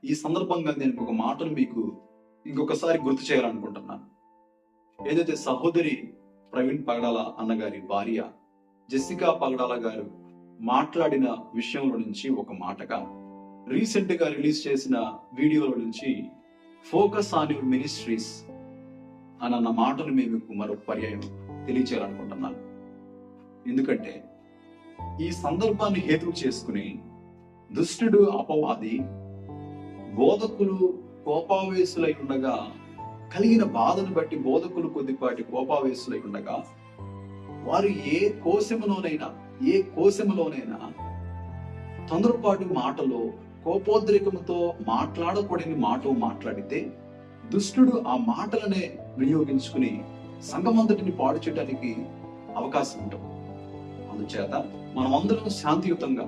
ఈ సందర్భంగా నేను ఒక మాటను మీకు ఇంకొకసారి గుర్తు చేయాలనుకుంటున్నాను. ఏదైతే సహోదరి ప్రవీణ్ పగడాల అన్నగారి భార్య జెసికా పగడాల గారు మాట్లాడిన విషయంలో నుంచి ఒక మాటగా రీసెంట్ గా రిలీజ్ చేసిన వీడియోల నుంచి ఫోకస్ ఆన్ యువర్ మినిస్ట్రీస్ అన్న మాటను మేము మరొక పర్యాయం తెలియచేయాలనుకుంటున్నాను. ఎందుకంటే ఈ సందర్భాన్ని హేతువు చేసుకుని దుష్టుడు అపవాది బోధకులు కోపావేశులై ఉండగా కలిగిన బాధను బట్టి బోధకులు కొద్దిపాటి కోపావేశులై ఉండగా వారు ఏ కోశములోనైనా తొందరపాటు మాటలో కోపోద్రేకముతో మాట్లాడకూడని మాట మాట్లాడితే దుష్టుడు ఆ మాటలనే వినియోగించుకుని సంఘమంతటిని పాడు చేయడానికి అవకాశం ఉంటుంది. అందుచేత మనమందరం శాంతియుతంగా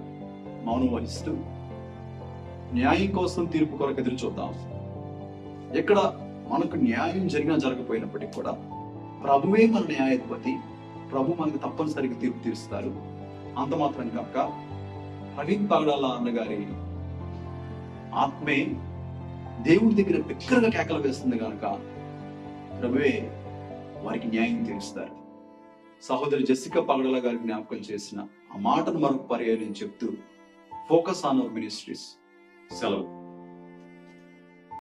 మౌనం వహిస్తూ న్యాయం కోసం తీర్పు కొరకు ఎదురు చూద్దాం. ఎక్కడ మనకు న్యాయం జరిగినా జరగకపోయినప్పటికీ కూడా ప్రభువే మన న్యాయాధిపతి, ప్రభు మనకు తప్పనిసరిగా తీర్పు తీరుస్తారు. అంత మాత్రం కాక ప్రవీణ్ పగడాల అన్నగారి ఆత్మే దేవుడి దగ్గర బిక్కరగా కేకలు వేస్తుంది కనుక ప్రభువే వారికి న్యాయం తీరుస్తారు. సహోదరి జెసికా పగడాల గారి జ్ఞాపకం చేసిన ఆ మాటను మరొక పర్యాయం చెప్తూ ఫోకస్ ఆన్ అవర్ మినిస్ట్రీస్ సెలవు.